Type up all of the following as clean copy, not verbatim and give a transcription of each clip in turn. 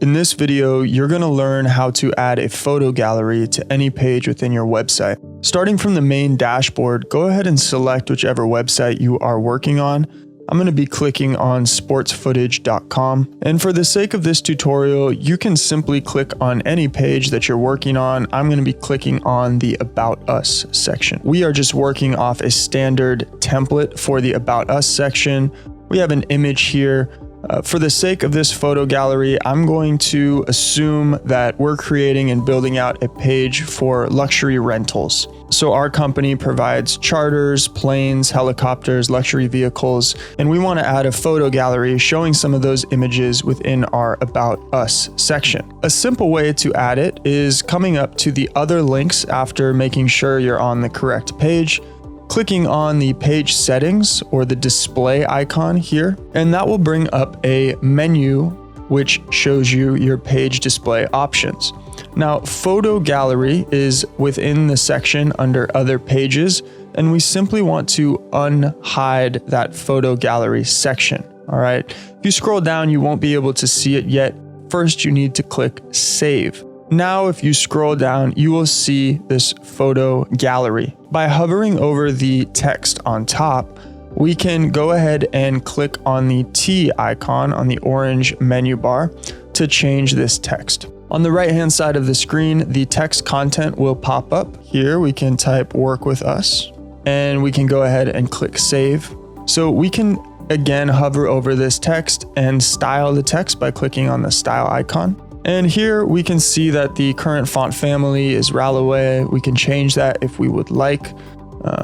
In this video, you're going to learn how to add a photo gallery to any page within your website. Starting from the main dashboard, go ahead and select whichever website you are working on. I'm going to be clicking on sportsfootage.com. And for the sake of this tutorial, you can simply click on any page that you're working on. I'm going to be clicking on the About Us section. We are just working off a standard template for the About Us section. We have an image here. For the sake of this photo gallery, I'm going to assume that we're creating and building out a page for luxury rentals. So our company provides charters, planes, helicopters, luxury vehicles, and we want to add a photo gallery showing some of those images within our About Us section. A simple way to add it is coming up to the other links after making sure you're on the correct page, clicking on the page settings or the display icon here, and that will bring up a menu which shows you your page display options. Now, photo gallery is within the section under other pages, and we simply want to unhide that photo gallery section. All right. If you scroll down, you won't be able to see it yet. First, you need to click save. Now, if you scroll down, you will see this photo gallery. By hovering over the text on top, we can go ahead and click on the T icon on the orange menu bar to change this text. On the right-hand side of the screen, the text content will pop up. Here we can type "work with us," and we can go ahead and click save. So we can again hover over this text and style the text by clicking on the style icon. And here we can see that the current font family is Ralloway. We can change that if we would like.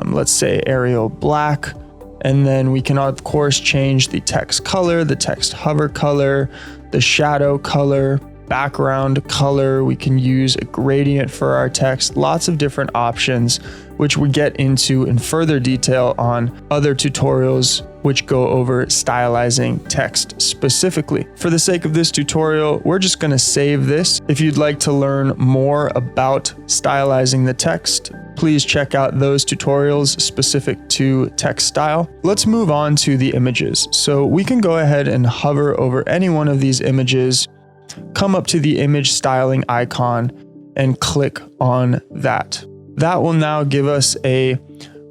Let's say Arial Black. And then we can of course change the text color, the text hover color, the shadow color, background color. We can use a gradient for our text, lots of different options, which we get into in further detail on other tutorials which go over stylizing text specifically. For the sake of this tutorial, we're just going to save this. If you'd like to learn more about stylizing the text, please check out those tutorials specific to text style. Let's move on to the images. So we can go ahead and hover over any one of these images, come up to the image styling icon and click on that. That will now give us a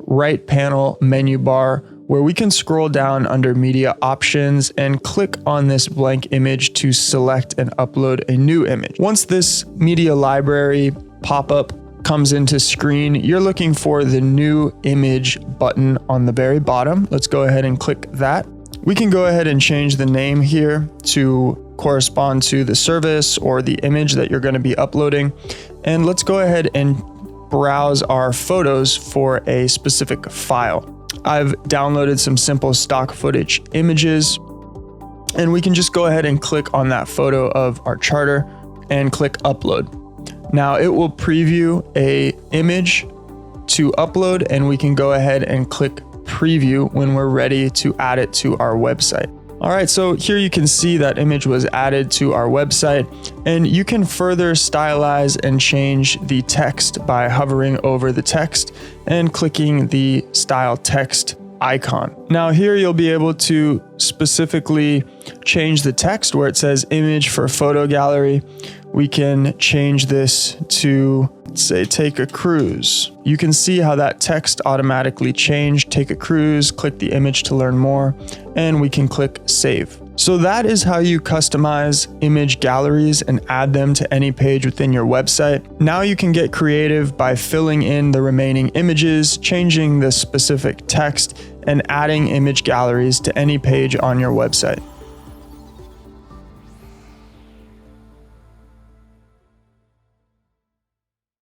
right panel menu bar where we can scroll down under media options and click on this blank image to select and upload a new image. Once this media library pop-up comes into screen, you're looking for the new image button on the very bottom. Let's go ahead and click that. We can go ahead and change the name here to correspond to the service or the image that you're going to be uploading. And let's go ahead and browse our photos for a specific file. I've downloaded some simple stock footage images, and we can just go ahead and click on that photo of our charter and click upload. Now it will preview a image to upload, and we can go ahead and click preview when we're ready to add it to our website. All right, so here you can see that image was added to our website, and you can further stylize and change the text by hovering over the text and clicking the style text icon. Now here you'll be able to specifically change the text where it says image for photo gallery. We can change this to, let's say, take a cruise. You can see how that text automatically changed. Take a cruise, click the image to learn more, and we can click save. So that is how you customize image galleries and add them to any page within your website. Now you can get creative by filling in the remaining images, changing the specific text, and adding image galleries to any page on your website.